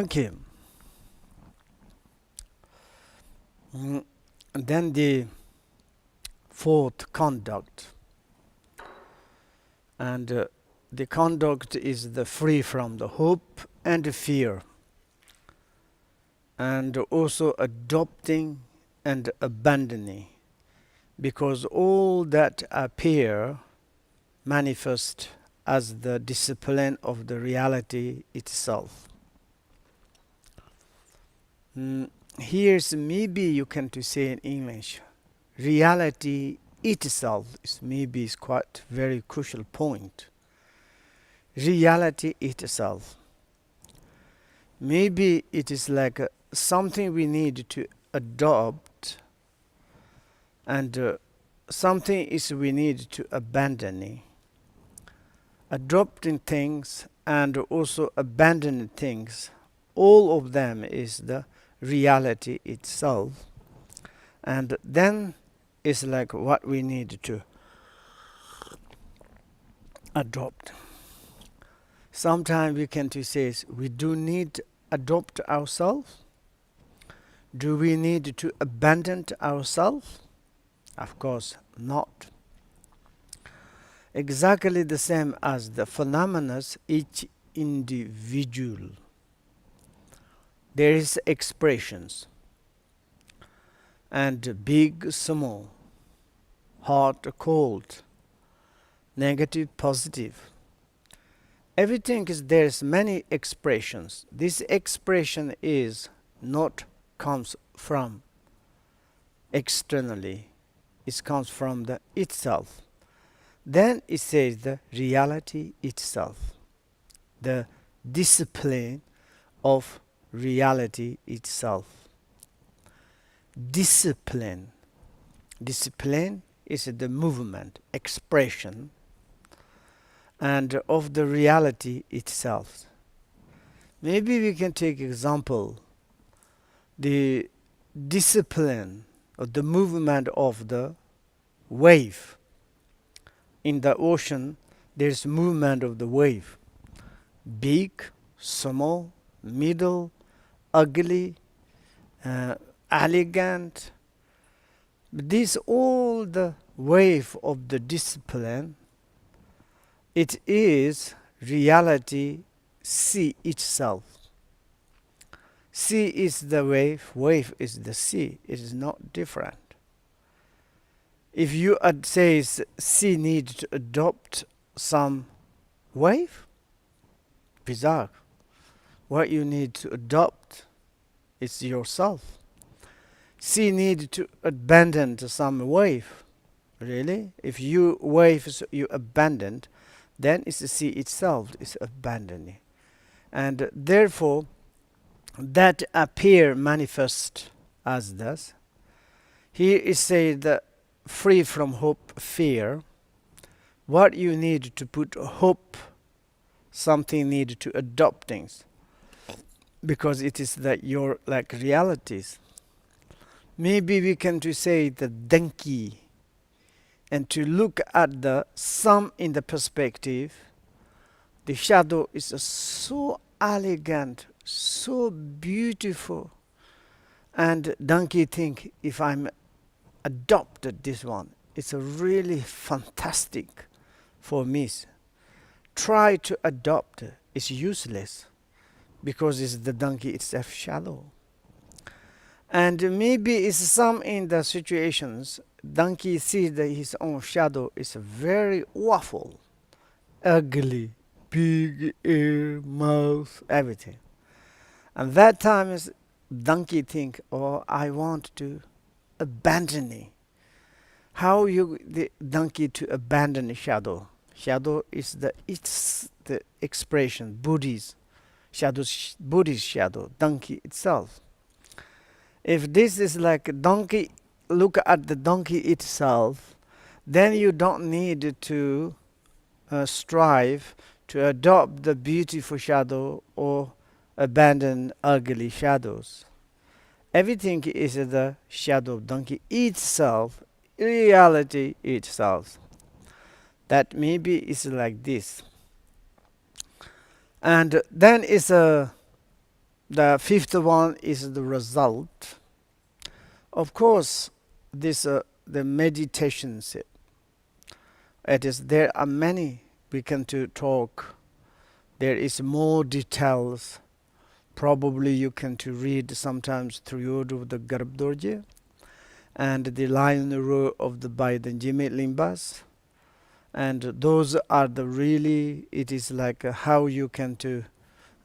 Okay. Then the fourth conduct, and the conduct is the free from the hope and fear, and also adopting and abandoning, because all that appear manifest as the discipline of the reality itself. Here's maybe you can to say in English, reality itself is quite very crucial point. Reality itself. Maybe it is like something we need to adopt, and something is we need to abandon. Adopting things and also abandoning things, all of them is the reality itself, and then it's like what we need to adopt. Sometimes we can to say we do need to adopt ourselves. Do we need to abandon ourselves? Of course not. Exactly the same as the phenomena, each individual. There is expressions, and big, small, hot, cold, negative, positive. Everything is, there's many expressions. This expression is not comes from externally. It comes from the itself. Then it says the reality itself, the discipline of reality itself. Discipline is the movement, expression, and of the reality itself. Maybe we can take example, the discipline or the movement of the wave. In the ocean, there's movement of the wave. Big, small, middle, ugly, elegant. This all the wave of the discipline. It is reality, sea itself. Sea is the wave is the sea. It is not different. If you say sea needs to adopt some wave, bizarre. What you need to adopt is yourself. Sea needs to abandon some wave. Really? If you waves you abandoned, then it's the sea itself is abandoning. And therefore, that appear manifest as this. Here is said that free from hope, fear. What you need to put hope, something need to adopt things, because it is that your like realities. Maybe we can to say the donkey, and to look at the sum in the perspective. The shadow is so elegant, so beautiful, and donkey think if I'm adopted this one, it's a really fantastic for me. Try to adopt it. It's useless because it's the donkey itself shadow. And maybe it's some in the situations donkey sees that his own shadow is very awful, ugly, big ear, mouth, everything. And that time is donkey think, oh, I want to abandon it. How you the donkey to abandon the shadow? Shadow is it's the expression Buddhist shadow, Buddhist shadow, donkey itself. If this is like a donkey, look at the donkey itself, then you don't need to strive to adopt the beautiful shadow or abandon ugly shadows. Everything is the shadow of donkey itself, reality itself. That maybe is like this. And then is The fifth one is the result. Of course, this the meditations. It is there are many we can to talk. There is more details. Probably you can to read sometimes through the Garbdorje and the Lion Row of the by the Jigme Limbas. And those are the really, it is like how you can to,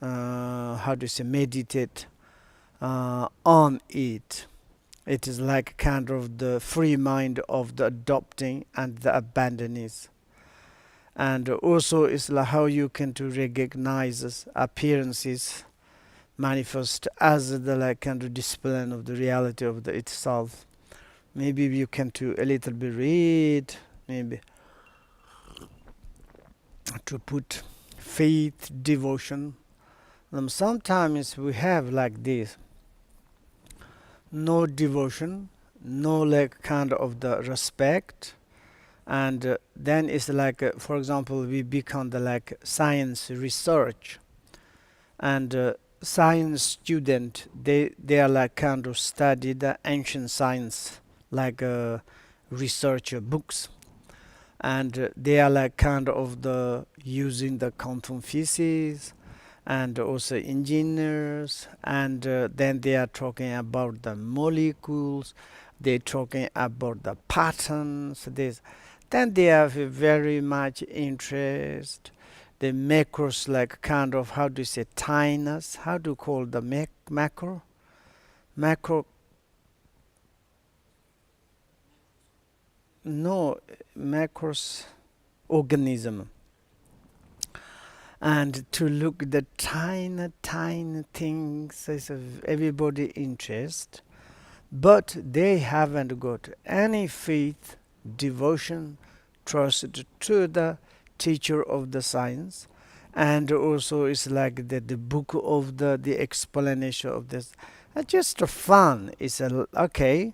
how to say, meditate on it. It is like kind of the free mind of the adopting and the abandoning. And also it's like how you can to recognize appearances manifest as the like kind of discipline of the reality of the itself. Maybe you can to a little bit read, maybe to put faith, devotion. Sometimes we have like this, no devotion, no like kind of the respect, and then it's like, for example, we become the like science research, and science student they are like kind of study the ancient science like research books, and they are like kind of the using the quantum physics and also engineers, and then they are talking about the molecules, they're talking about the patterns, this, then they have a very much interest the macros, like kind of, how do you say, tinus, how do you call the macro, no, macros organism, and to look the tiny things is of everybody interest, but they haven't got any faith, devotion, trust to the teacher of the science, and also it's like the book of the explanation of this. Just fun. It's okay.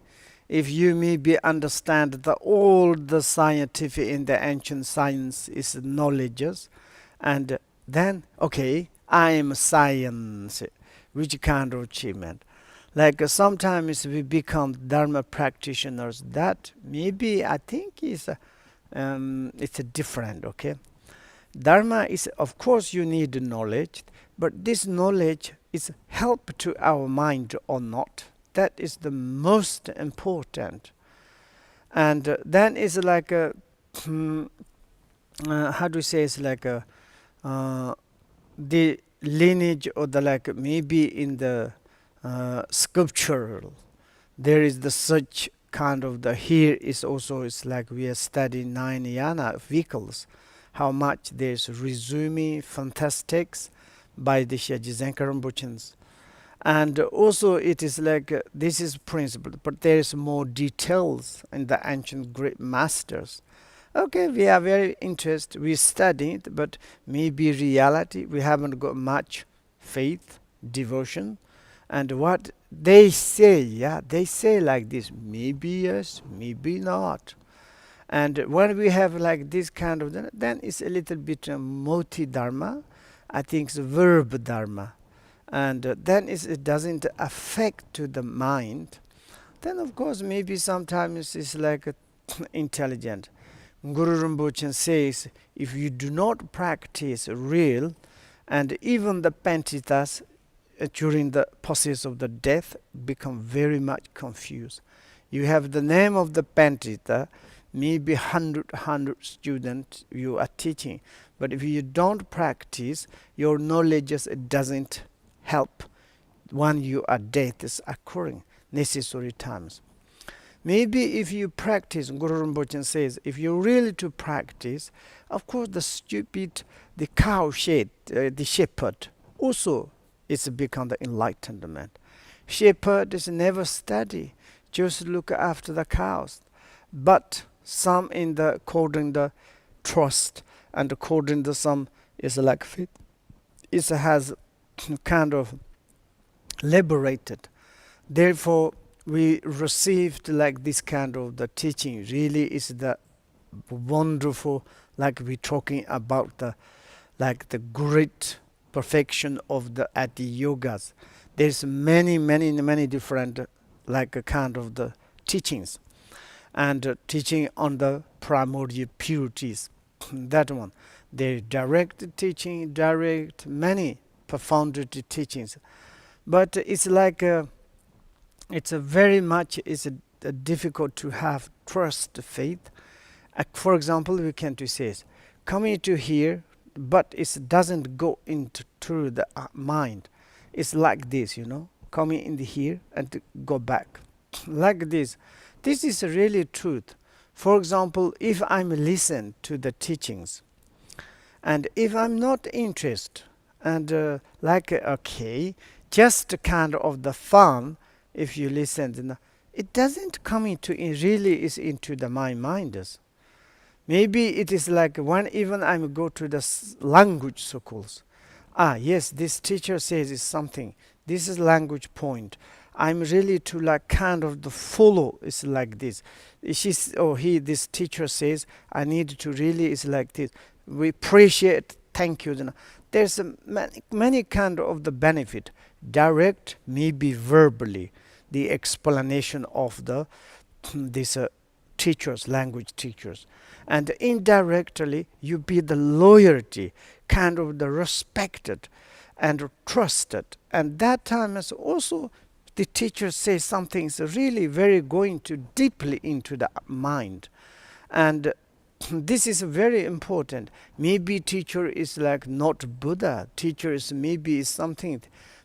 If you maybe understand the all the scientific in the ancient science is knowledges, and then okay, I am science, which kind of achievement. Like sometimes we become Dharma practitioners. That maybe I think is it's a different. Okay, Dharma is, of course, you need knowledge, but this knowledge is help to our mind or not. That is the most important. And then is like a how do you say, it's like a the lineage, or the like maybe in the sculptural there is the such kind of the here is also, it's like we are studying nine yana vehicles, how much there's resuming fantastics by the Shajizankar Rinpoches. And also it is like this is principle, but there is more details in the ancient great masters. Okay, we are very interested, we study it, but maybe reality, we haven't got much faith, devotion, and what they say, yeah, they say like this, maybe yes, maybe not. And when we have like this kind of, then it's a little bit moti dharma, I think it's verb dharma, and then it doesn't affect to the mind. Then of course maybe sometimes it's like intelligent. Guru Rinpoche says, if you do not practice real, and even the pantitas during the process of the death become very much confused. You have the name of the pantita, maybe 100 students you are teaching, but if you don't practice, your knowledge just doesn't help when you are death is occurring necessary times. Maybe if you practice, Guru Rinpoche says, if you really to practice, of course the stupid, the cow shed, the shepherd, also it's become the enlightenment. Shepherd is never study, just look after the cows. But some in the according the trust, and according to some is like faith, it has kind of liberated. Therefore we received like this kind of the teaching really is the wonderful, like we talking about the like the great perfection of the at the yogas. There's many different like a kind of the teachings, and teaching on the primordial purities. That one, there direct teaching, direct many profundity teachings, but it's like it's a very much is a difficult to have trust faith. For example, we can to say coming to here, but it doesn't go into through the mind. It's like this, coming in the here and to go back like this. This is really truth. For example, if I'm listen to the teachings, and if I'm not interested, and okay, just kind of the fun, if you listen, it doesn't come into it really is into the my mind. Maybe it is like when even I go to the language schools. Yes, this teacher says is something. This is language point. I'm really to like kind of the follow is like this. This teacher says I need to really is like this. We appreciate, thank you. There's many kind of the benefit. Direct, maybe verbally, the explanation of the these teachers, language teachers, and indirectly you be the loyalty, kind of the respected and trusted, and that time is also the teacher says something is really very going to deeply into the mind, and this is very important. Maybe teacher is like not Buddha, teacher is maybe is something,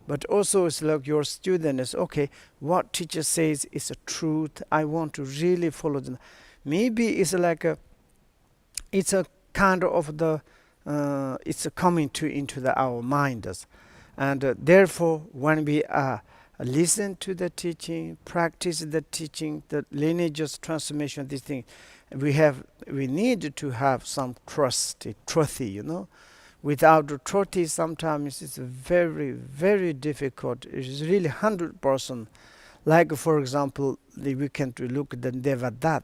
but also it's like your student is okay, what teacher says is a truth, I want to really follow them. Maybe it's like it's a kind of the it's a coming to into our minds, and therefore when we listen to the teaching, practice the teaching, the lineage's transformation, these things, we need to have some trusthy. Without the trustee, sometimes it's very difficult. It is really 100%. Like for example, we can look at the Devadat.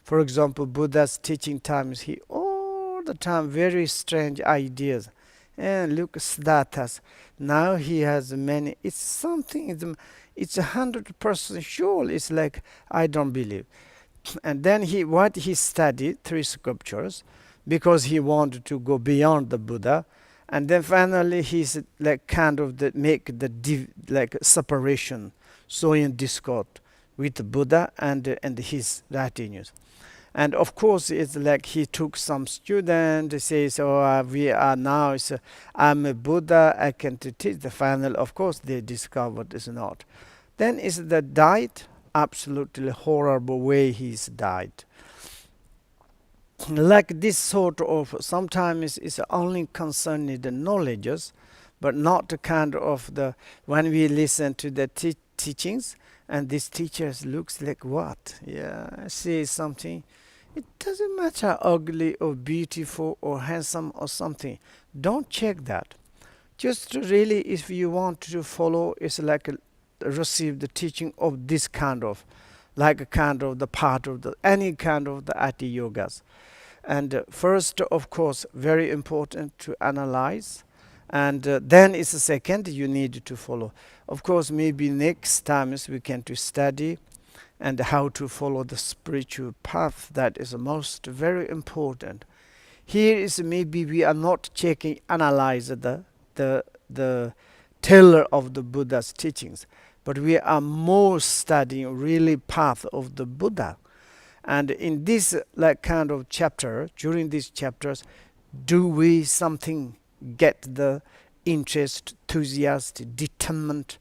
For example, Buddha's teaching times, he all the time very strange ideas. And look, Siddhartha's. Now he has many. It's something. It's 100% sure. It's like I don't believe. And then he studied 3 scriptures, because he wanted to go beyond the Buddha, and then finally he's like kind of make the like separation, Soyan discord with the Buddha and his retinues. And of course, it's like he took some student, says, we are now, I'm a Buddha, I can teach the final. Of course, they discovered it's not. Then is the died, absolutely horrible way he's died. Like this sort of, sometimes it's only concerning the knowledges, but not the kind of the, when we listen to the teachings, and this teacher looks like what? Yeah, say something. It doesn't matter ugly or beautiful or handsome or something. Don't check that. Just really, if you want to follow, it's like receive the teaching of this kind of, like a kind of the part of the any kind of the Ati yogas. And first, of course, very important to analyze, and then it's the second you need to follow. Of course, maybe next times we can to study and how to follow the spiritual path. That is most very important. Here is maybe we are not checking, analyze the teller of the Buddha's teachings, but we are more studying really path of the Buddha. And in this like kind of chapter, during these chapters, do we something get the interest, enthusiasm, determined,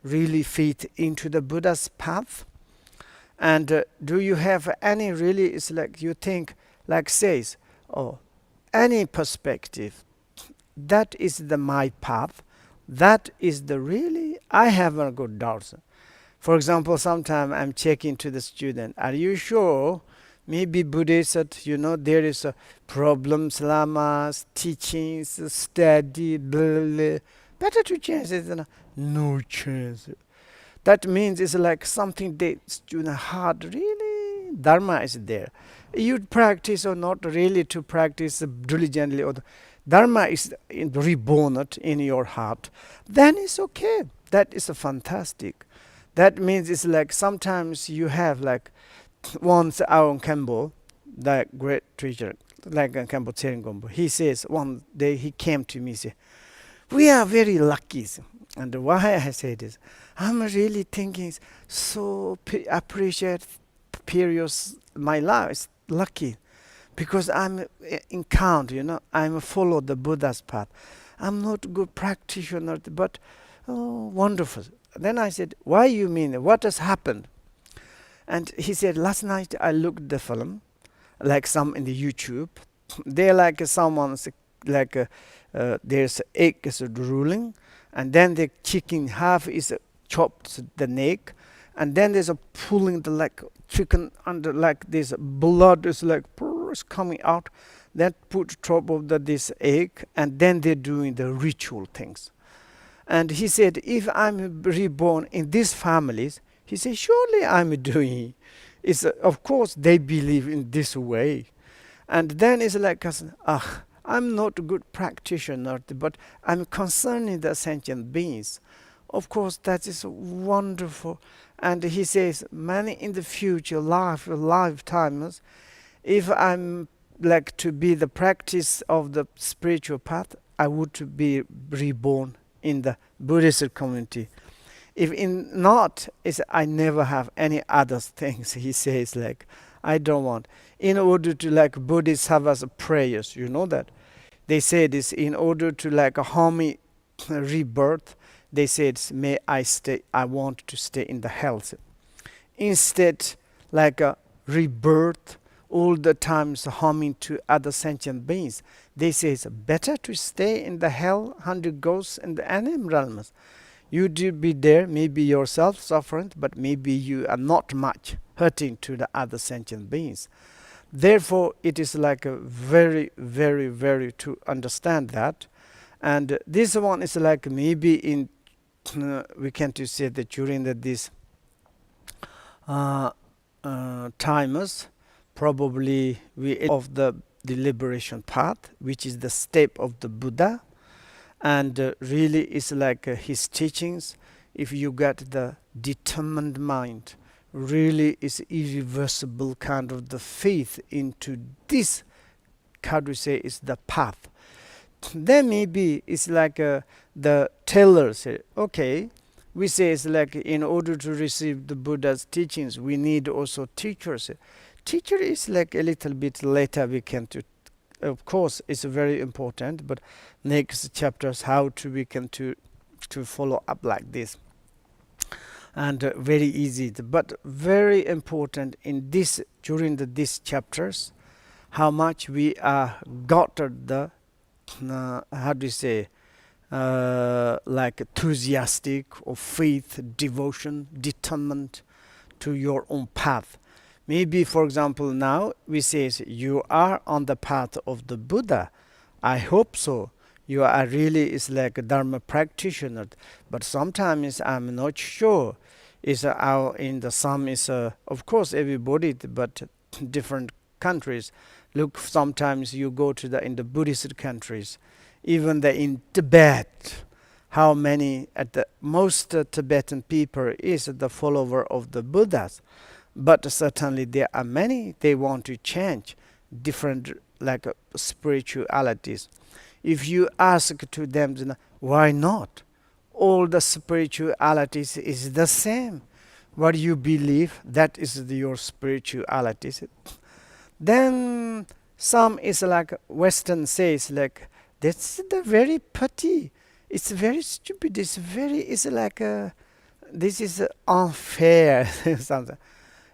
really faith into the Buddha's path? And do you have any really, it's like you think, like says, any perspective, that is the my path, that is the really, I have a good doubt. For example, sometimes I'm checking to the student, are you sure? Maybe Buddha said, there is a problems, lamas, teachings, study, blah, blah. Better to change it. No chance. That means it's like something they student hard. Really, Dharma is there. You practice or not really to practice diligently, or Dharma is reborn in your heart. Then it's okay. That is a fantastic. That means it's like sometimes you have like once our Kembo, that great teacher, like Kembo Tsering. He says one day he came to me, say, we are very lucky. And why I say this, I'm really thinking so appreciate periods my life is lucky because I'm in count, I'm follow the Buddha's path. I'm not a good practitioner, but wonderful. Then I said, why you mean? What has happened? And he said, last night I looked the film, like some in the YouTube. They're like someone's like there's egg is drooling, and then the chicken half is chopped the neck, and then there's a pulling the like chicken under like this blood is like is coming out. Then put top of this egg, and then they're doing the ritual things. And he said, if I'm reborn in these families, he said, surely I'm doing. It's of course they believe in this way. And then it's like, I'm not a good practitioner, but I'm concerned in the sentient beings. Of course, that is wonderful. And he says, many in the future lifetimes, if I'm like to be the practice of the spiritual path, I would to be reborn in the Buddhist community. If in not, is I never have any other things. He says like, I don't want. In order to like Buddhists have as prayers, you know that. They say this in order to like a harmony rebirth. They said, may I stay? I want to stay in the health. Instead, like a rebirth, all the times harming to other sentient beings. They say it's better to stay in the hell, hundred ghosts in the animal realms. You do be there, maybe yourself suffering, but maybe you are not much hurting to the other sentient beings. Therefore, it is like a very, very, very to understand that. And this one is like maybe in we can to say that during this times, probably we of the liberation path, which is the step of the Buddha, and really is like his teachings. If you get the determined mind, really is irreversible kind of the faith into this, how do you say, is the path. Then maybe it's like the teller say, okay, we say it's like in order to receive the Buddha's teachings, we need also teachers. Teacher is like a little bit later we can to, of course, it's very important, but next chapters how to we can to follow up like this. And very easy, but very important in this during these chapters, how much we are got the how do you say like enthusiastic or faith, devotion, determined to your own path. Maybe, for example, now we say you are on the path of the Buddha. I hope so. You are really is like a Dharma practitioner, but sometimes I'm not sure. Is our in the some is of course everybody, but different countries. Look, sometimes you go to the in the Buddhist countries, even the in Tibet. How many at the most Tibetan people is the follower of the Buddhas, but certainly there are many they want to change different like spiritualities. If you ask to them, why not? All the spiritualities is the same. What you believe, that is your spiritualities. Then some is like Western says like, that's the very petty. It's very stupid. It's very, it's like this is unfair. Something.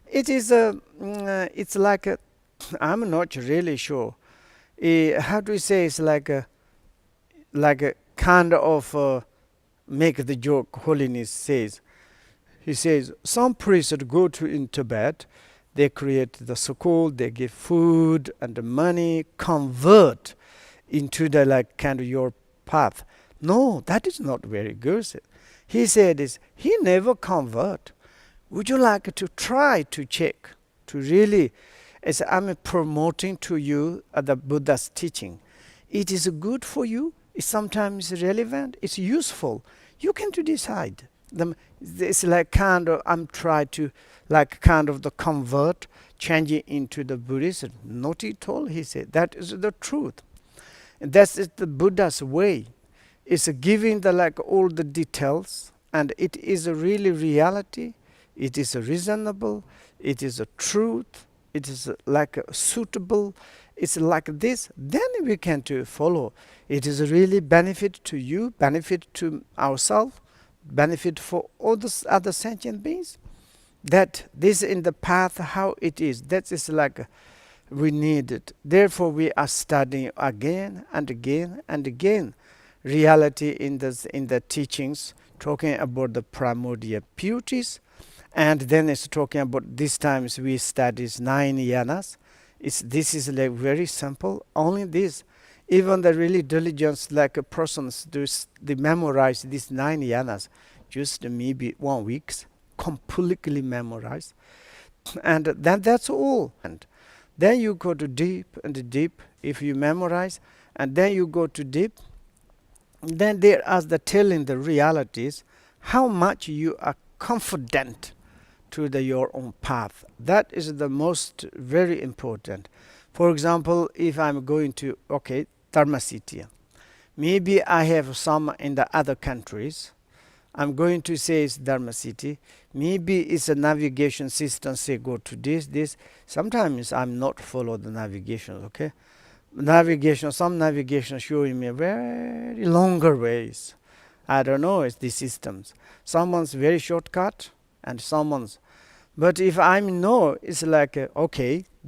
It is it's like I'm not really sure. How do you say? It's like a kind of make the joke. Holiness says. He says some priests go to in Tibet. They create the school. They give food and the money. Convert into the like kind of your path. No, that is not very good. He said is he never convert. Would you like to try to check, to really, as I'm promoting to you the Buddha's teaching, it is good for you, it's sometimes relevant, it's useful. You can to decide. It's like kind of I'm trying to like kind of the convert, change it into the Buddhism. Not at all, he said. That is the truth. And that's the Buddha's way. It's giving the like all the details, and it is a really reality. It is a reasonable. It is a truth. It is like a suitable. It's like this. Then we can to follow. It is a really benefit to you, benefit to ourselves, benefit for all the other sentient beings. That this in the path how it is. That is like we need it. Therefore, we are studying again and again and again reality in the teachings, talking about the primordial beauties, and then it's talking about this times we studies 9 yanas. This is like very simple. Only this, even the really diligence like a persons they memorize these 9 yanas, just maybe 1 week, completely memorize, and then that's all. And then you go to deep and deep if you memorize, and then you go to deep. Then there are the telling the realities, how much you are confident to your own path. That is the most very important. For example, if I'm going to Dharma City, maybe I have some in the other countries. I'm going to say it's Dharma City. Maybe it's a navigation system, say go to this. Sometimes I'm not follow the navigation, okay? Some navigation showing me very longer ways. I don't know, it's the systems. Someone's very shortcut and someone's. But if I know, it's like,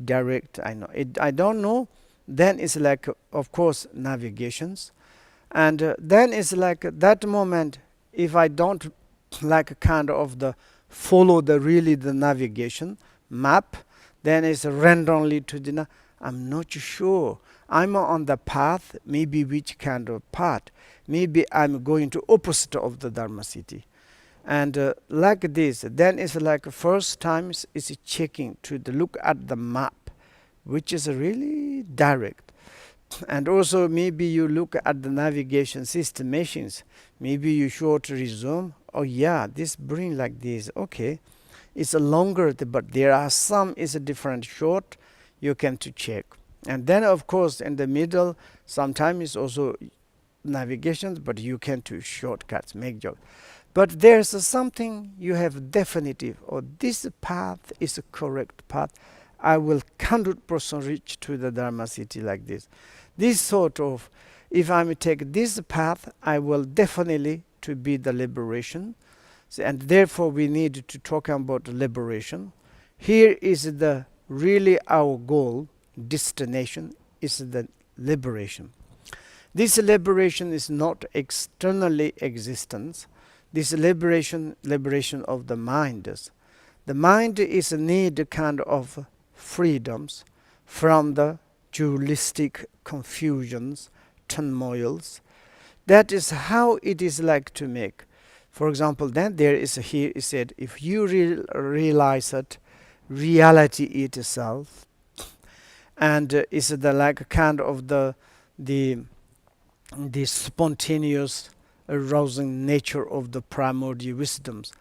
direct, I know. I don't know, then it's like, of course, navigations. And then it's like that moment, if I don't like kind of the follow the navigation map, then it's randomly to the, I'm not sure. I'm on the path, maybe which kind of path. Maybe I'm going to opposite of the Dharma City. And like this, then it's like first time is checking to look at the map, which is really direct. And also maybe you look at the navigation system machines. Maybe you short resume. Oh yeah, this bring like this. Okay, it's a longer, but there are some is a different short. You can to check. And then of course in the middle, sometimes it's also navigations, but you can to shortcuts, make joke. But there's something you have definitive, or this path is a correct path. I will 100% reach to the Dharma City like this. This sort of, if I take this path, I will definitely to be the liberation. And therefore we need to talk about liberation. Here is the really our goal, destination is the liberation. This liberation is not externally existence. This liberation of the mind is. The mind is a need kind of freedoms from the dualistic confusions, turmoils. That is how it is like to make. For example, then there is here it said, if you realize that reality itself, and is the like kind of the spontaneous arousing nature of the primordial wisdoms,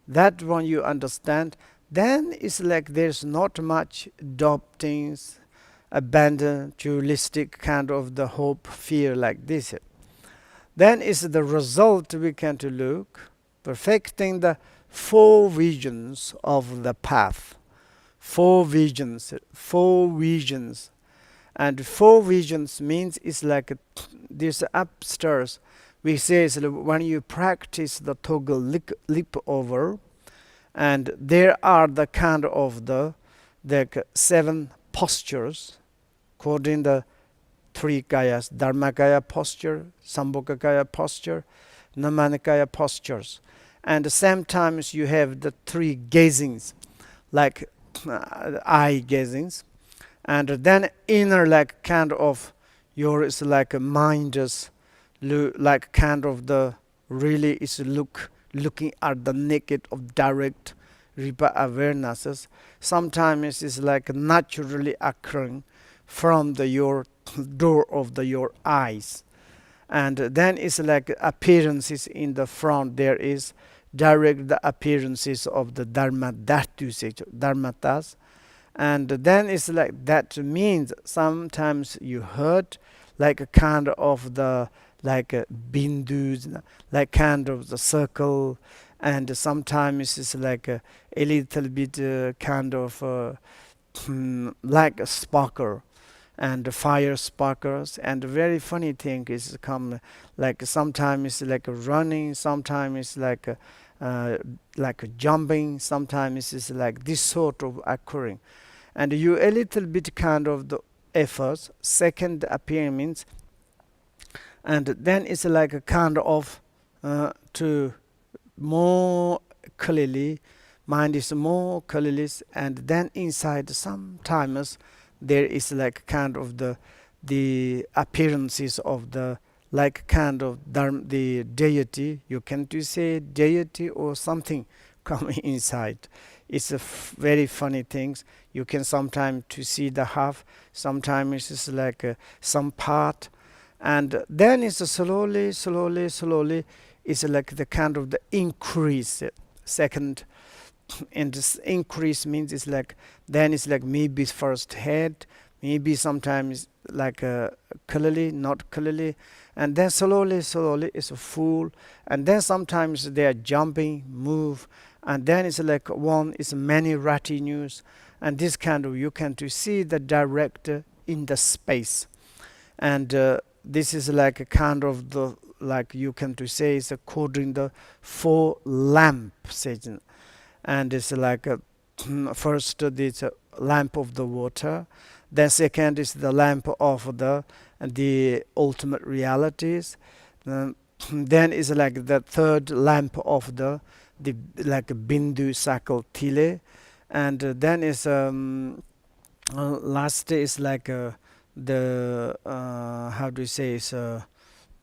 that one you understand, then it's like there's not much adopting, abandon, dualistic kind of the hope, fear like this. Then is the result we can to look, perfecting the 4 visions of the path. 4 visions. And 4 visions means it's like this upstairs. We say is when you practice the toggle leap over, and there are the kind of the 7 postures, according the 3 kayas, Dharmakaya posture, Sambhogakaya posture, Namanikaya postures. And sometimes you have the 3 gazings, like eye gazings, and then inner like kind of your is like a mind is like kind of the really is looking at the naked of direct Ripa awarenesses. Sometimes it's like naturally occurring from your door of your eyes. And then it's like appearances in the front. There is direct the appearances of the dharmatas. And then it's like that means sometimes you heard like a kind of the like bindus, like kind of the circle, and sometimes it's like a little bit kind of like a sparkle and fire sparkles. And the very funny thing is come like sometimes it's like running, sometimes it's like jumping, sometimes it's like this sort of occurring. And you a little bit kind of the efforts second appearing means, and then it's like a kind of to more clearly, mind is more clearly, and then inside sometimes there is like kind of the appearances of the like kind of the deity, you can to say deity or something coming inside. It's a very funny things. You can sometimes to see the half, sometimes it's like some part, and then it's a slowly it's like the kind of the increase second. And this increase means it's like then it's like maybe first head, maybe sometimes like clearly not clearly, and then slowly it's a full, and then sometimes they are jumping move, and then it's like one is many retinues, and this kind of you can to see the director in the space. And this is like a kind of the like you can to say is according the four lamp season. And it's like first this lamp of the water, then second is the lamp of the ultimate realities, then is like the third lamp of the like bindu sakal tile, and then is last is like the how do you say is a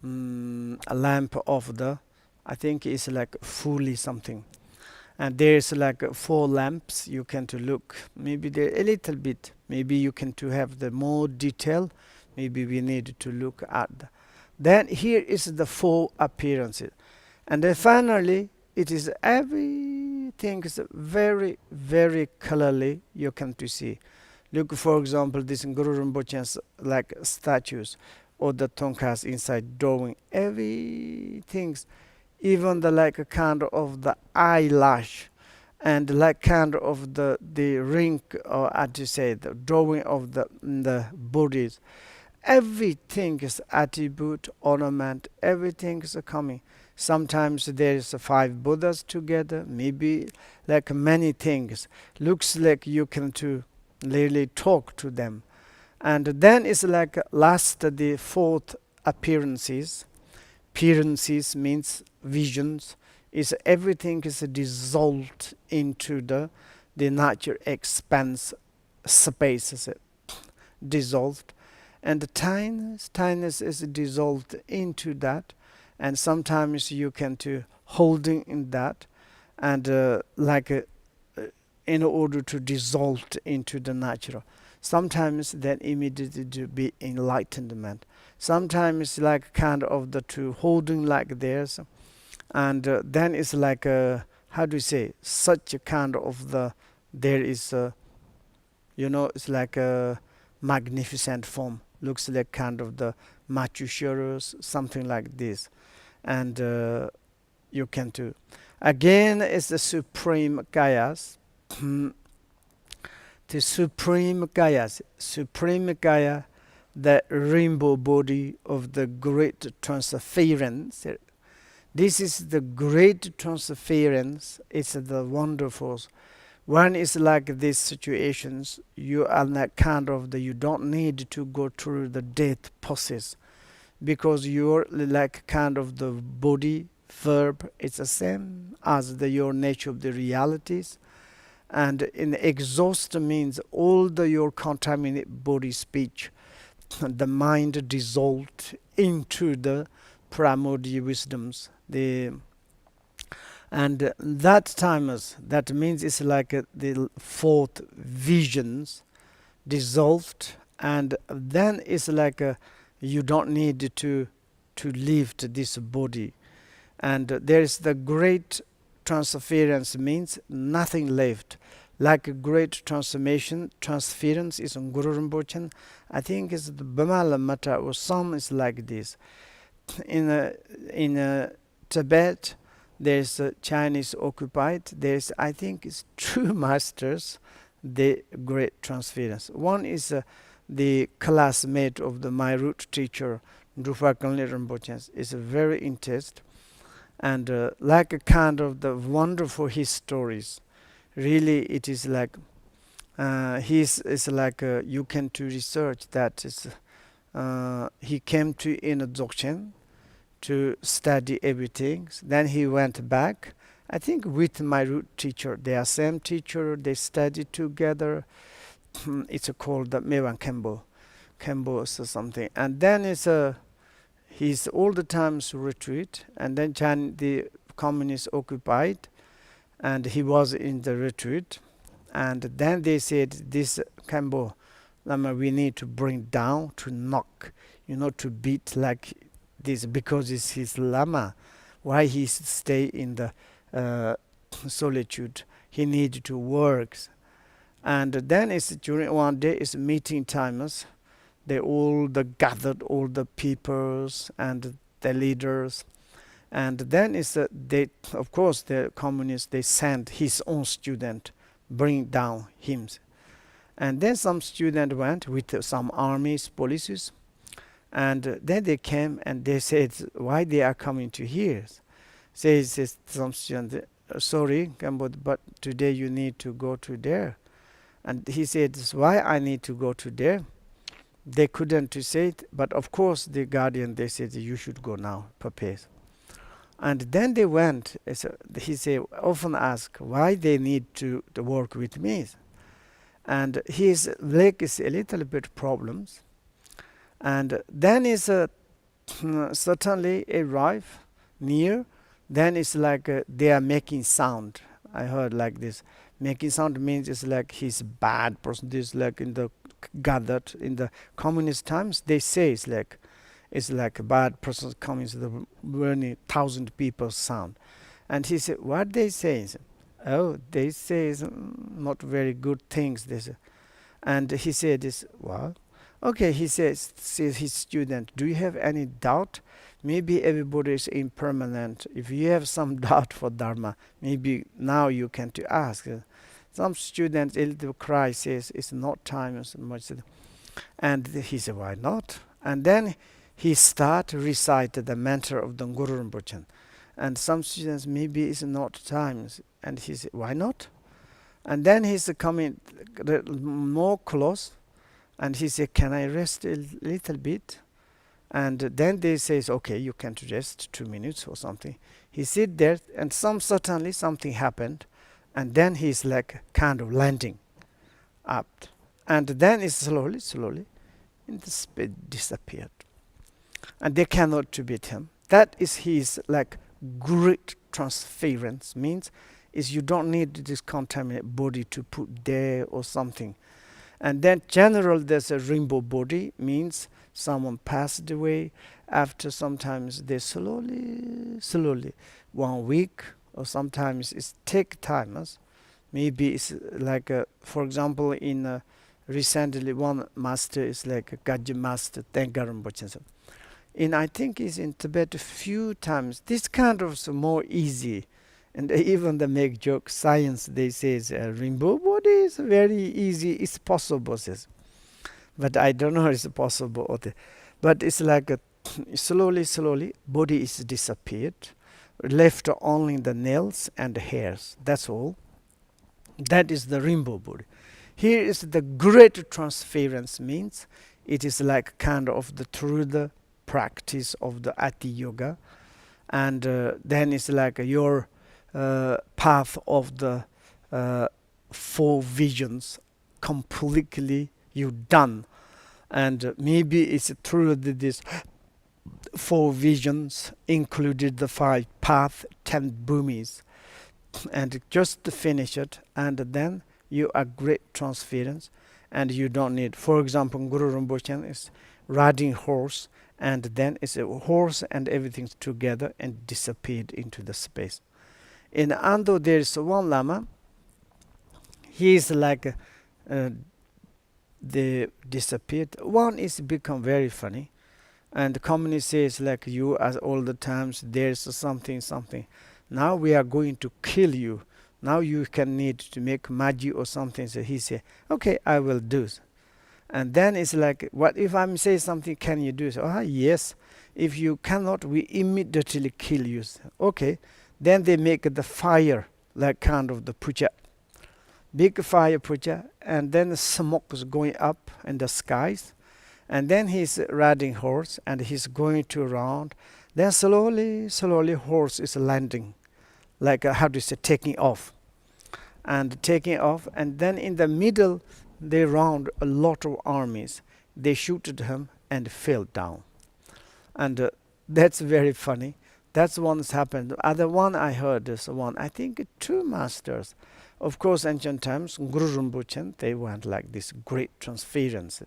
lamp of the, I think it's like fully something. And there's like four lamps you can to look, maybe there a little bit, maybe you can to have the more detail, maybe we need to look at then here is the four appearances. And then finally it is everything is very very clearly you can to see. Look, for example, this Guru Rinpoche's like statues or the tonkas inside drawing, everything's even the like a kind of the eyelash and like kind of the ring, or as you say the drawing of the bodies, everything is attribute ornament, everything is coming. Sometimes there is five Buddhas together, maybe like many things looks like you can to really talk to them. And then it's like last the fourth appearances. Appearances means visions, is everything is dissolved into the natural expanse space, dissolved, and the tiness is dissolved into that, and sometimes you can to holding in that, and in order to dissolve into the natural. Sometimes that immediately to be enlightenment. Sometimes like kind of the two holding like this, and then it's like how do you say such a kind of the there is it's like a magnificent form. Looks like kind of the Machushurus, something like this, and you can do. Again, it's the supreme Kayas. The supreme Kaya, the rainbow body of the great transference. This is the great transference. It's the wonderful. One is like these situations, you are not kind of you don't need to go through the death process, because you're like kind of the body verb. It's the same as your nature of the realities. And in exhaust means all your contaminated body speech, the mind dissolved into the primordial wisdoms. And that means it's like the fourth visions dissolved, and then it's like you don't need to to lift this body. And there is the great transference, means nothing left. Like a great transference is on Guru Rinpoche. I think it's the Bamala Mata or some is like this. In Tibet, there's Chinese occupied. There's, I think, it's two masters, the great transference. One is the classmate of my root teacher, Drupa Kanli Rinpoche. Is very intense and like a kind of the wonderful his stories. Really, it is like it's like you can to research that is he came to in a Dzogchen to study everything. Then he went back. I think with my root teacher, they are same teacher. They study together. It's called the Mewan Kembo or something. And then it's he's all the times retreat. And then the communists occupied, and he was in the retreat. And then they said, this Kembo Lama, we need to bring down, to knock, to beat like this, because it's his Lama. Why he stay in the solitude? He needed to work. And then it's during one day, it's meeting timers. They all gathered all the peoples and the leaders. And then it's they, of course, the communists, they sent his own student, bring down him. And then some student went with some armies, polices, and then they came and they said, why they are coming to here? Says some student, sorry, but today you need to go to there. And he said, why I need to go to there? They couldn't to say it, but of course the guardian, they said, you should go now, prepare. And then they went. So he said, often ask why they need to work with me. And his leg is a little bit problems. And then is certainly arrive near. Then it's like they are making sound. I heard like this. Making sound means it's like he's bad person. This like in the gathered in the communist times, they say it's like a bad person coming to the burning 1,000 people sound. And he said, what they say? Oh, they say not very good things. This, and he said this, what? Okay, he says his student, do you have any doubt? Maybe everybody is impermanent. If you have some doubt for Dharma, maybe now you can to ask. Some students, a little cry, says, it's not time so much. And he said, why not? And then he start recite the mantra of the Guru Rinpoche. And some students, maybe it's not time. And he said, why not? And then he's coming more close. And he said, can I rest a little bit? And then they says, okay, you can rest 2 minutes or something. He sit there, and suddenly something happened. And then he's like kind of landing up. And then it's slowly, and the speed disappeared. And they cannot to beat him. That is his like great transference. Means is you don't need this contaminated body to put there or something. And then general there's a rainbow body, means someone passed away. After sometimes they slowly 1 week, or sometimes it's take time. Maybe it's like for example in recently one master is like a Gaji master, Tengar Rinpoche. I think is in Tibet a few times. This kind of more easy, and even they make joke. Science they say rainbow body is very easy. It's possible, says, but I don't know it's possible or but it's like slowly body is disappeared, left only the nails and the hairs. That's all. That is the rainbow body. Here is the great transference, means it is like kind of through the practice of the Ati Yoga, and then it's like your path of the 4 visions completely you done, and maybe it's through this 4 visions included the 5 path, 10 bhumis, and just to finish it, and then you are great transference, and you don't need, for example, Guru Rinpoche is riding horse and then it's a horse and everything's together and disappeared into the space. In Ando, there is one Lama. He is like they disappeared. One is become very funny, and the communist says like you as all the times there's something. Now we are going to kill you. Now you can need to make magic or something. So he said, okay, I will do. And then it's like, what if I'm say something? Can you do? So, yes. If you cannot, we immediately kill you. Okay. Then they make the fire like kind of the puja, big fire puja, and then the smoke is going up in the skies, and then he's riding horse and he's going to around. Then slowly horse is landing, like how do you say, taking off, and then in the middle they round a lot of armies. They shooted him and fell down, and that's very funny. That's one's happened. The other one I heard is one, I think two masters. Of course, ancient times, Guru Rinpoche, they want like this great transference.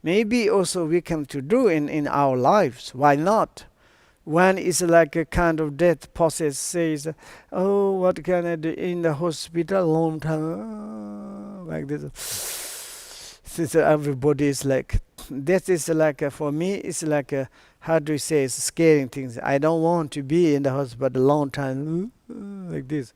Maybe also we can to do in our lives. Why not? When it's like a kind of death process says, oh, what can I do in the hospital long time? Like this. Since everybody is like, that is like, for me, it's like, how do you say, it's scaring things. I don't want to be in the hospital a long time, like this.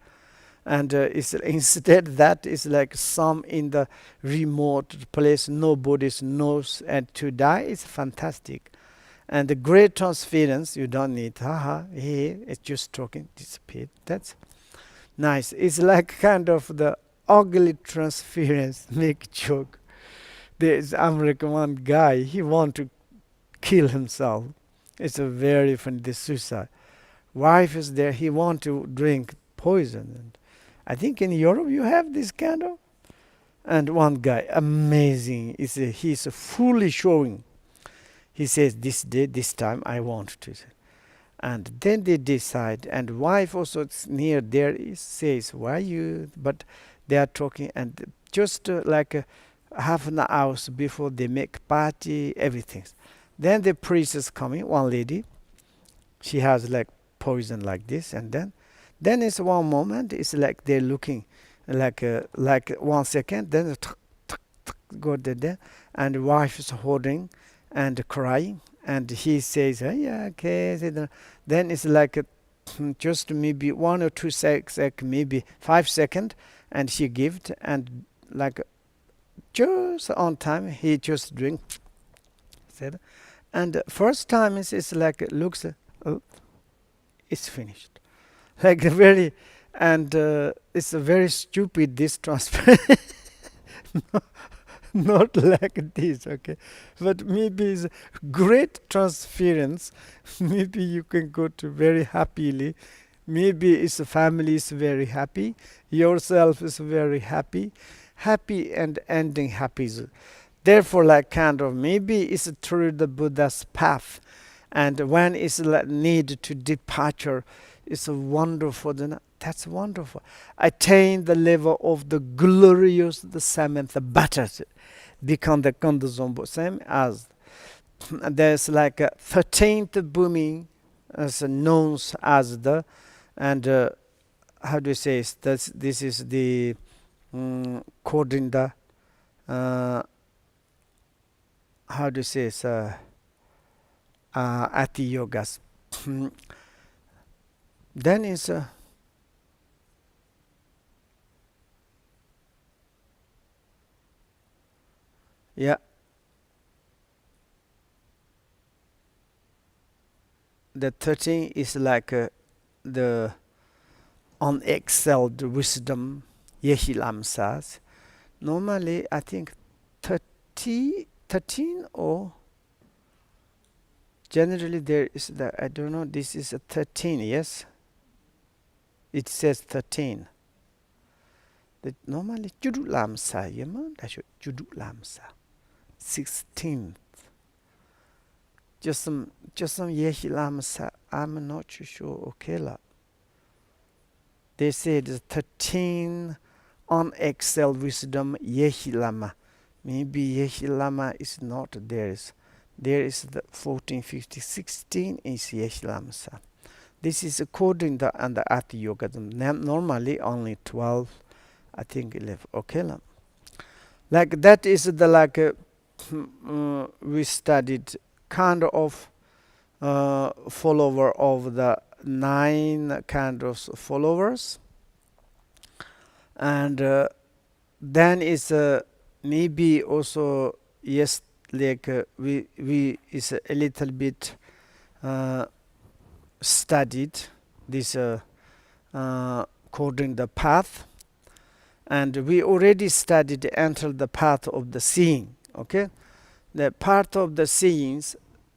And it's instead that is like some in the remote place nobody knows, and to die is fantastic. And the great transference, you don't need it's just talking, disappeared. That's nice. It's like kind of the ugly transference make joke. There's American one guy, he want to kill himself. It's a very funny, the suicide. Wife is there, he want to drink poison. And I think in Europe you have this kind of. And one guy, amazing, he's fully showing. He says, this day, this time, I want to. And then they decide, and wife also near there says, why you? But they are talking, and just like half an hour before they make party, everything. Then the priest is coming, one lady. She has like poison like this, and then it's one moment, it's like they're looking like 1 second, then go there, and the wife is holding and crying, and he says, oh, yeah, okay. Then it's like just maybe 1 or 2 maybe 5 seconds, and she gives, and like just on time, he just drink. And first time it's like it looks, it's finished. Like very, and it's a very stupid this transfer. Not like this, okay, but maybe it's great transference. Maybe you can go to very happily. Maybe it's a family is very happy. Yourself is very happy, and ending happy. Therefore, like kind of maybe it's through the Buddha's path, and when it's like need to departure, it's a wonderful. That's wonderful. Attain the level of the glorious, the seventh butters, become the Kondozombo, same as there's like a 13th booming as known as the, and how do you say it? This is the coding the how do you say it? At the yogas. Then is yeah, the 13 is like the unexcelled wisdom. Yehilam says normally I think 13 or generally there is the, I don't know, this is a 13, yes, it says 13. That normally Judu Lamsa, that's Judu Lamsa. 16th. Just some Yehi Lamsa, I'm not too sure, okay la. They say the 13 unexcelled wisdom Yehi Lama. Maybe Yehi Lama is not theirs. There is the 14, 15, 16 is Yesh Lamsa. This is according to and the Ati Yoga. Normally only 12, I think 11. Okay, like that is the like we studied kind of follower of the 9 kind of followers, and then is maybe also yes, like we is a little bit studied this according the path, and we already studied enter the path of the seeing. Okay, the path of the seeings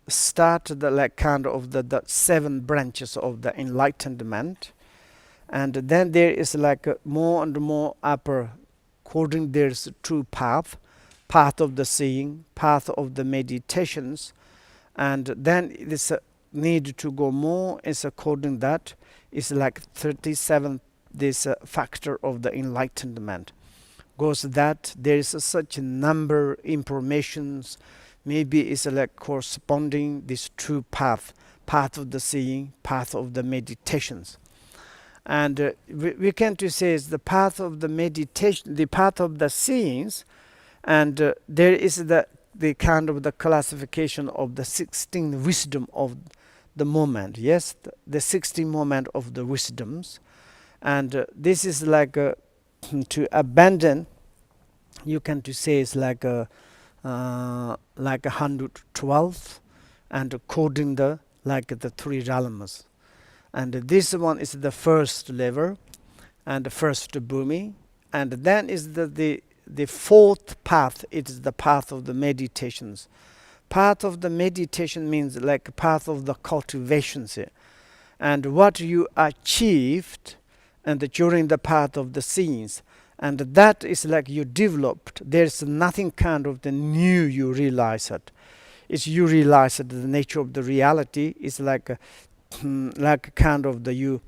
start the like kind of the 7 branches of the enlightenment, and then there is like more and more upper according there's true path of the seeing, path of the meditations, and then this need to go more is according that is like 37 this factor of the enlightenment goes that there is such a number informations, maybe it's like corresponding this true path of the seeing, path of the meditations. And we can to say is the path of the meditation, the path of the seeings, and there is the kind of the classification of the 16 wisdom of the moment. Yes, the 16 moment of the wisdoms, and this is like to abandon. You can to say it's like a 112, and according the like the 3 realms. And this one is the first level and the first bhumi, and then is the 4th path. It is the path of the meditations. Path of the meditation means like path of the cultivations here, and what you achieved and during the path of the scenes, and that is like you developed. There's nothing kind of the new you realize it. It's you realize that the nature of the reality is like like kind of the you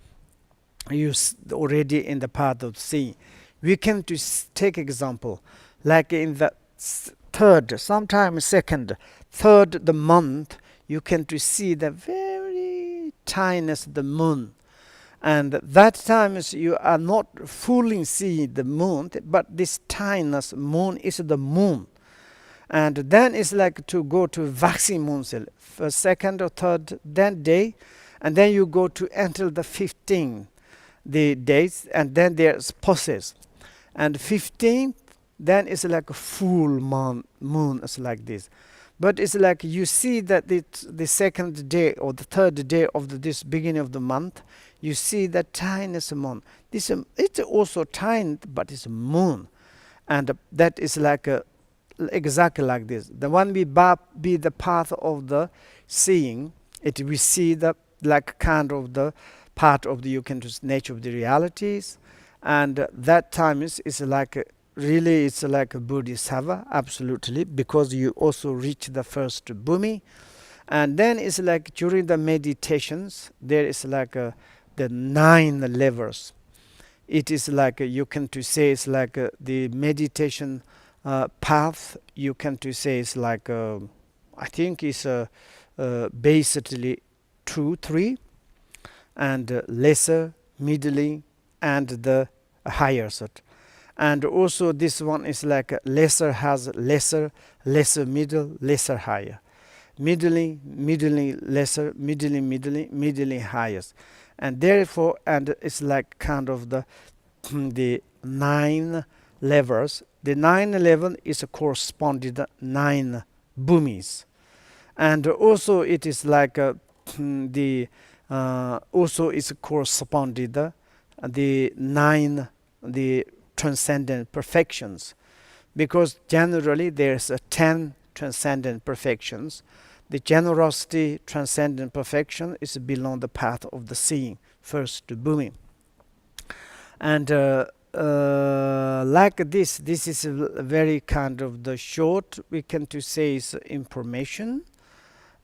already in the path of seeing. We can to take example like in the 3rd, sometimes 2nd, 3rd the month, you can to see the very tiniest the moon, and that times you are not fully seeing the moon, but this tiniest moon is the moon. And then it's like to go to waxing moon cell, first, 2nd or 3rd then day, and then you go to until the 15th the days, and then there's pauses, and 15th then it's like a full moon is like this. But it's like you see that the 2nd day or the 3rd day of this beginning of the month, you see the tiniest moon. This it's also tiny, but it's a moon, and that is like a exactly like this. The one be the path of the seeing. It we see the like kind of the part of the you can just nature of the realities, and that time is like really it's like a bodhisattva absolutely, because you also reach the first bhumi, and then it's like during the meditations there is like the 9 levels. It is like you can to say it's like the meditation path. You can to say it's like I think it's basically 2, 3, and lesser, middling, and the higher sort. And also this one is like lesser has lesser, lesser middle, lesser higher, middling, middling lesser, middling, middling, middling highest, and therefore and it's like kind of the the 9 levels. The 9 level is corresponding to 9 bhumis, and also it is like the also is corresponded the 9 the transcendent perfections, because generally there's 10 transcendent perfections. The generosity transcendent perfection is below the path of the seeing, first bhumi, and like this is a very kind of the short we can to say is information.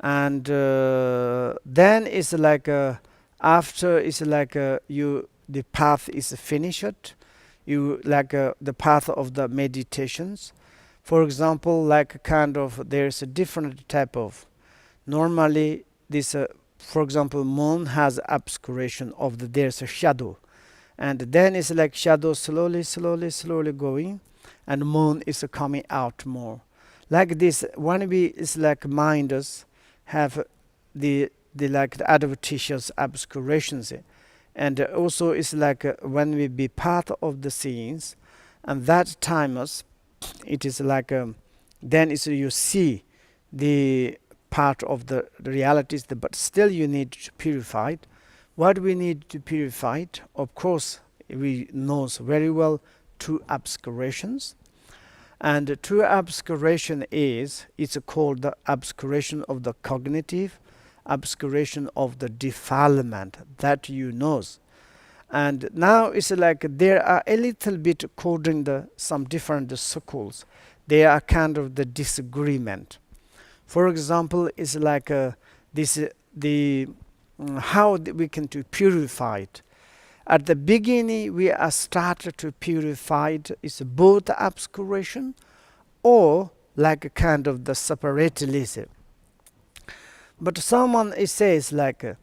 And then it's like after it's like you the path is finished, you like the path of the meditations, For example, like kind of there's a different type of, normally this for example, moon has obscuration of the, there's a shadow, and then it's like shadow slowly going, and moon is coming out more. Like this, when we is like minders have the like the adventitious obscurations, and also it's like when we be part of the scenes, and that time it is like then it's you see the part of the realities, but still you need to purify it. What we need to purify it, of course, we knows very well two obscurations. And true obscuration is, it's called the obscuration of the cognitive, obscuration of the defilement that you knows. And now it's like there are a little bit according to some different schools. There are kind of the disagreement. For example, it's like this the how we can to purify it. At the beginning, we are started to purify it. It's both obscuration or like a kind of the separatelism. But someone it says like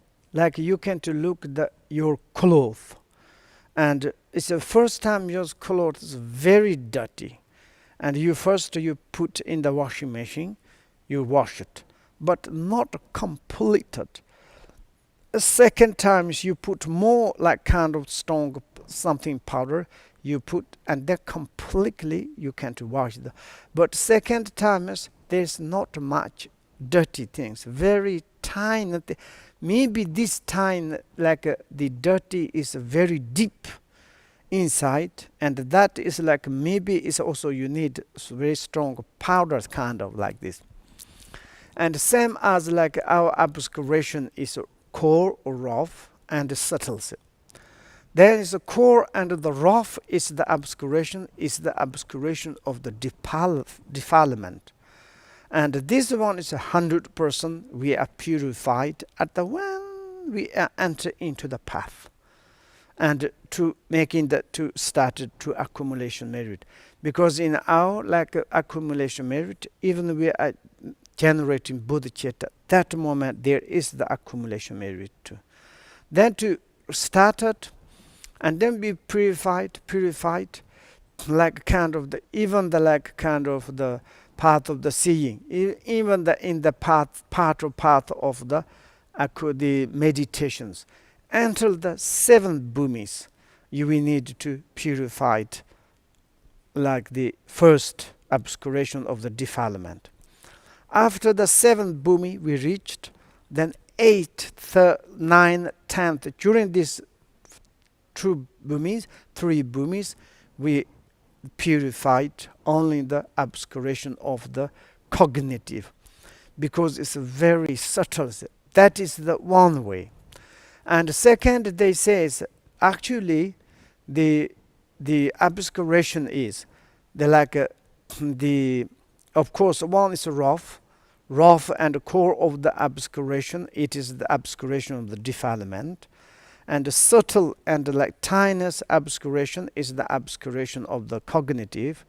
you can to look the your clothes, and it's the first time your clothes is very dirty, and you first you put in the washing machine, you wash it, but not completed. The second time you put more like kind of strong something powder you put, and then completely you can't wash it. But second time is there's not much dirty things, very tiny. Maybe this time like the dirty is very deep inside, and that is like maybe it's also you need very strong powders kind of like this. And same as like our obscuration is core or rough and subtle. There is a core, and the rough is the obscuration of the defilement. And this one is 100%. We are purified at the when we enter into the path, and to making that to started to accumulation merit. Because in our like accumulation merit, even we are generating bodhicitta, that moment there is the accumulation merit too. Then to start it, and then be purified, like kind of the even the like kind of the path of the seeing, even the in the part of the meditations, until the 7 bhumis, you will need to purify it, like the first obscuration of the defilement. After the 7th bhumi we reached, then 8th, 9th, 10th, during these 3 bhumis, we purified only the obscuration of the cognitive, because it's very subtle. That is the one way. And second, they says actually the obscuration is the like the, of course, one is rough, and the core of the obscuration, it is the obscuration of the defilement. And the subtle and like tiniest obscuration is the obscuration of the cognitive.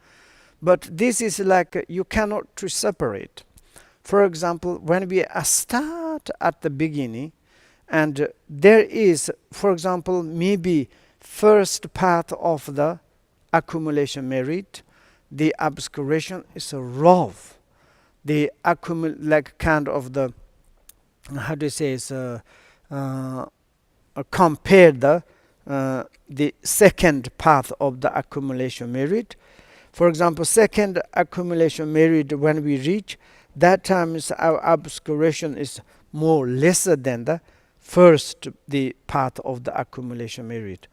But this is like you cannot to separate. For example, when we start at the beginning, and there is, for example, maybe first part of the accumulation merit, the obscuration is a rough. The like kind of the, how do you say, is compare the second path of the accumulation merit. For example, second accumulation merit, when we reach, that time our obscuration is more lesser than the first the path of the accumulation merit.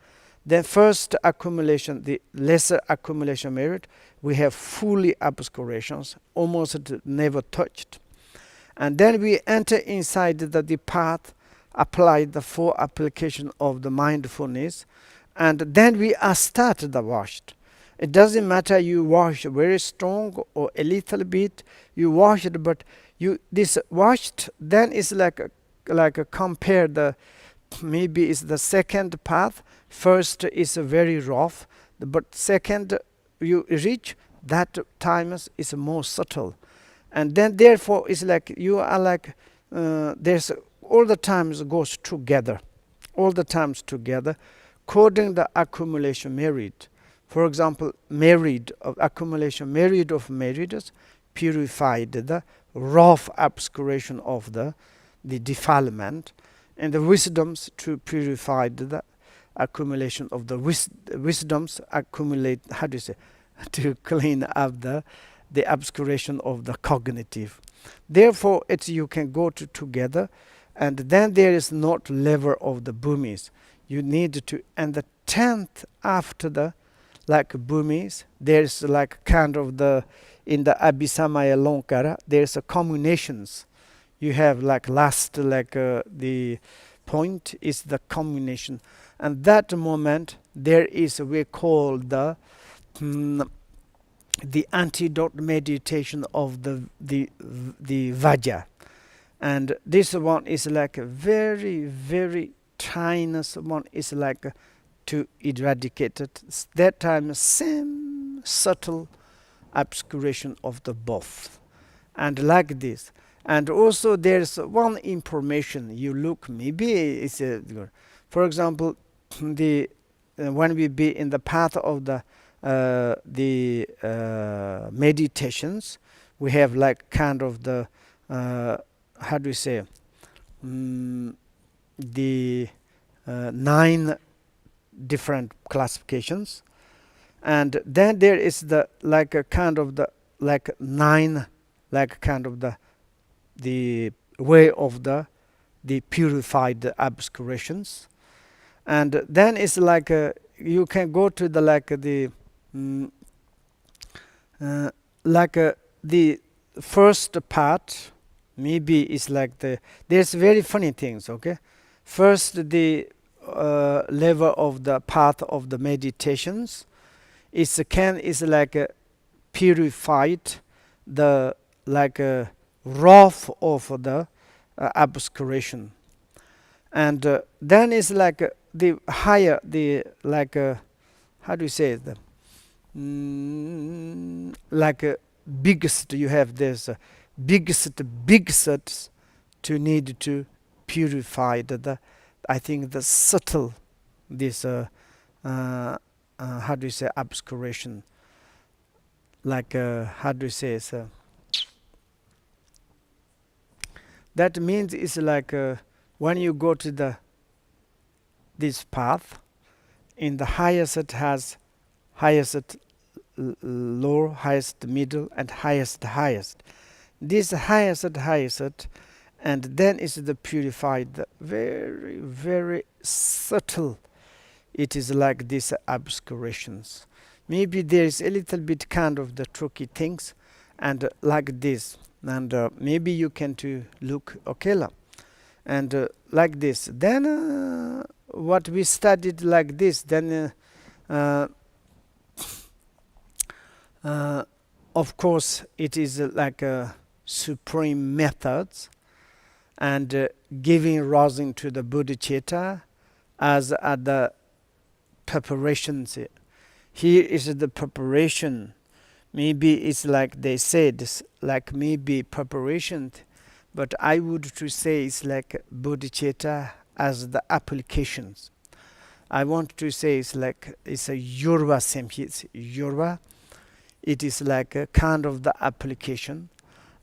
The first accumulation, the lesser accumulation merit, we have fully obscurations, almost never touched. And then we enter inside the path, apply the 4 application of the mindfulness, and then we are started the washed. It doesn't matter you wash very strong or a little bit, you wash it, but you this washed then is like a compare the, maybe is the second path. First is very rough, but second you reach, that time is more subtle. And then therefore it's like you are like there's all the times goes together, all the times together, according the accumulation merit. For example, merit of accumulation, merit of meritus purified the rough obscuration of the defilement, and the wisdoms to purify the accumulation of the wisdoms accumulate, how do you say, to clean up the obscuration of the cognitive. Therefore it's you can go together, and then there is not level of the bhumis. You need to, and the 10th after the like bhumis, there's like kind of the in the abhisamaya lonkara there's a combinations. You have like last like the point is the combination, and that moment there is we call the antidote meditation of the Vajja. And this one is like a very very tiny one, is like to eradicate it. That time same subtle obscuration of the both, and like this. And also there's one information you look, maybe it's for example the when we be in the path of the meditations, we have like kind of the how do you say the 9 different classifications, and then there is the like a kind of the like 9 like kind of the way of the purified obscurations. And then it's like you can go to the like the the first part, maybe it's like there's very funny things. Okay, first the level of the path of the meditations is like purified the like wrath of the obscuration, and then is like the higher the like how do you say it, like biggest, you have this biggest to need to purify the I think the subtle this how do you say obscuration, like how do you say it, that means it's like when you go to this path, in the highest it has highest lower, highest middle, and highest. This highest, and then is the purified, very very subtle. It is like these obscurations. Maybe there is a little bit kind of the tricky things, and like this, and maybe you can to look okay, and like this. Then what we studied like this, then of course it is like a supreme methods, and giving rising to the bodhicitta as the preparations. Here is the preparation. Maybe it's like they said, like maybe preparation, but I would to say it's like bodhicitta as the applications. I want to say it's like it's a yorva semhits yorva. It is like a kind of the application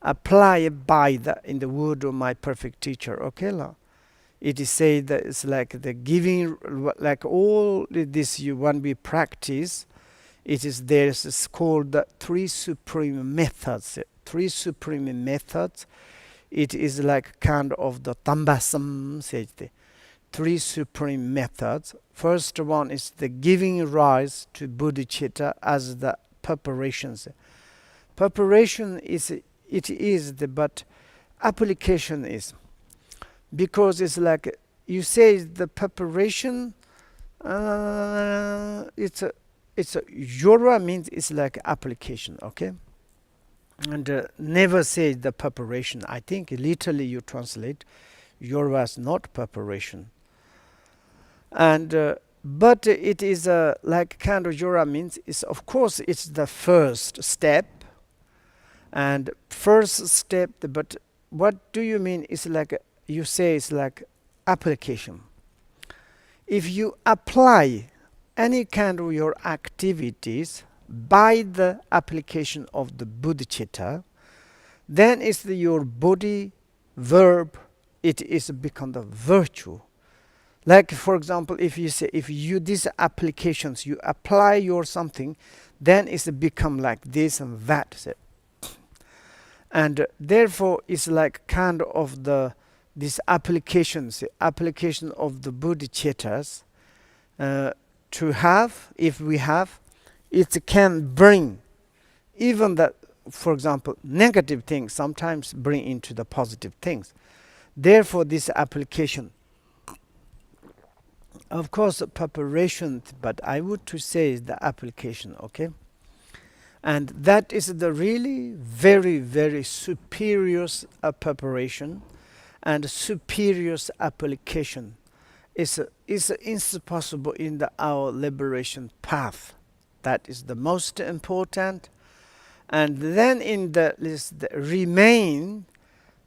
applied by the in the word of my perfect teacher. Okay, it is said that it's like the giving, like all this you when we practice, it is there's it's called the 3 supreme methods. 3 supreme methods. It is like kind of the tambasam says the 3 supreme methods. First one is the giving rise to bodhicitta as the preparations. Preparation is but application is, because it's like you say the preparation. It's a yorva means it's like application. Okay, and never say the preparation. I think literally you translate yorva as not preparation. And but it is like kind of Jora means is of course it's the first step and first step. But what do you mean? Is like you say it's like application. If you apply any kind of your activities by the application of the bodhicitta, then it's your body verb. It is become the virtue. Like for example, if you say if you these applications you apply your something, then it's become like this and that. And therefore it's like kind of the these applications, application of the bodhicittas to have, if we have, it can bring even the, for example, negative things sometimes bring into the positive things. Therefore this application, of course, preparation, but I would to say is the application, okay? And that is the really very, very superior preparation and superior application is impossible in our liberation path. That is the most important. And then in the list, remain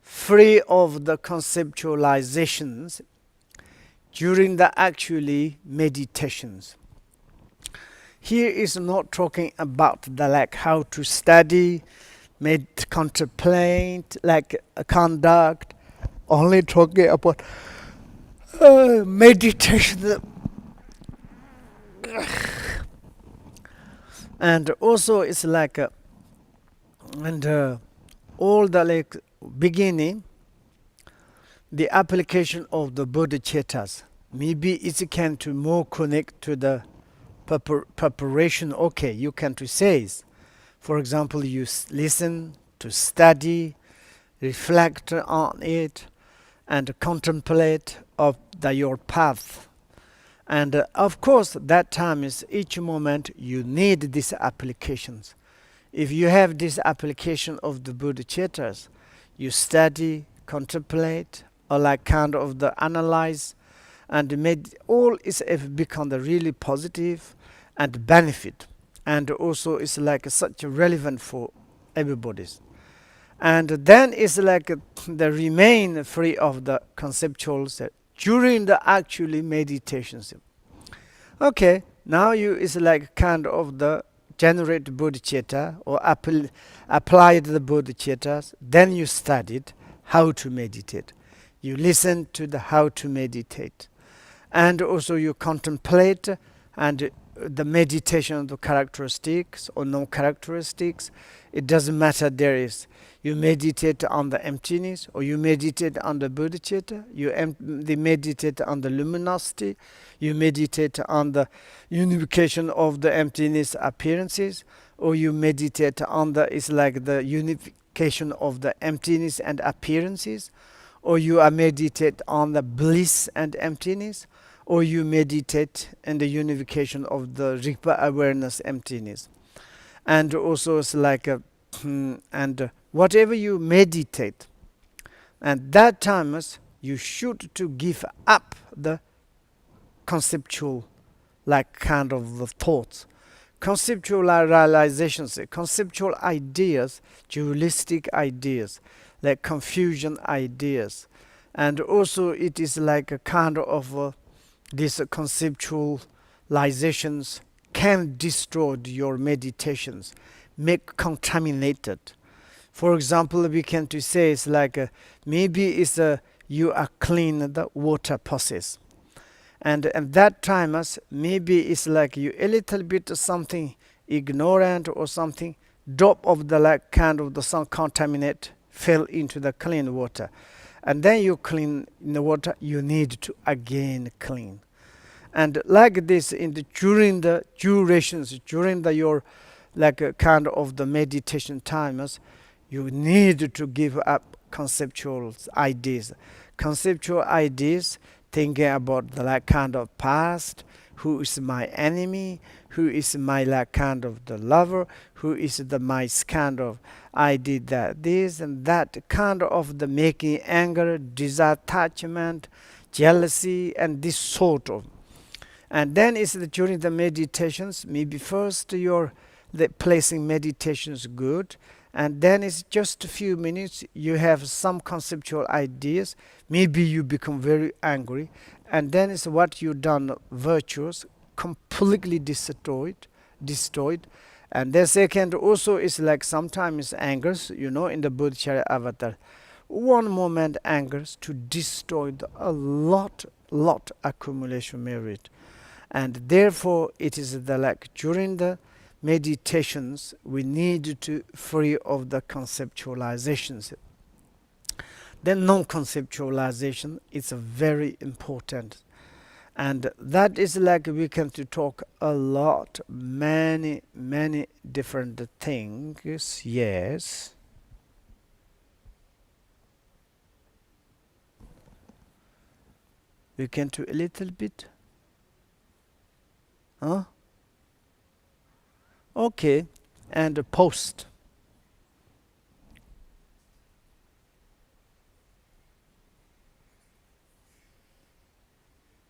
free of the conceptualizations during the actually meditations. Here is not talking about the like how to study, contemplate, like conduct, only talking about meditation. And also it's like all the like beginning, the application of the bodhicittas. Maybe it can to more connect to the preparation. Okay, you can to say, for example, you listen to study, reflect on it, and contemplate of your path. And of course, that time is each moment you need these applications. If you have this application of the bodhicittas, you study, contemplate, or like kind of the analyze, and made all is become the really positive and benefit, and also is like such relevant for everybody's. And then it's like the remain free of the conceptuals during the actually meditations. Okay, now you is like kind of the generate bodhicitta or applied the bodhicittas. Then you studied how to meditate. You listen to the how to meditate, and also you contemplate and the meditation of the characteristics or no characteristics. It doesn't matter. There is you meditate on the emptiness, or you meditate on the bodhicitta. They meditate on the luminosity. You meditate on the unification of the emptiness appearances, or you meditate on the it's like the unification of the emptiness and appearances, or you are meditate on the bliss and emptiness, or you meditate in the unification of the Rigpa awareness emptiness. And also it's like and whatever you meditate, and that time you should to give up the conceptual like kind of the thoughts, conceptual realizations, conceptual ideas, dualistic ideas, like confusion ideas. And also it is like a kind of these conceptualizations can destroy your meditations, make contaminated. For example, we can to say it's like maybe it's you are clean the water process, and at that time maybe it's like you a little bit something ignorant or something drop of the like kind of the some contaminate fell into the clean water, and then you clean in the water, you need to again clean. And like this in the during the durations, during the your like kind of the meditation times, you need to give up conceptual ideas. Conceptual ideas, thinking about the like kind of past, who is my enemy, who is my like kind of the lover, who is the my kind of I did that this and that kind of the making anger, disattachment, jealousy, and this sort of. And then is during the meditations, maybe first the placing meditations good, and then it's just a few minutes, you have some conceptual ideas, maybe you become very angry, and then it's what you done virtuous, completely destroyed. And the second also is like sometimes angers, in the Bodhicharya avatar. One moment angers to destroy a lot accumulation merit. And therefore it is during the meditations we need to free of the conceptualizations. Then non-conceptualization is very important. And that is we can to talk a lot, many different things, yes. We can do a little bit. Huh? Okay, and post.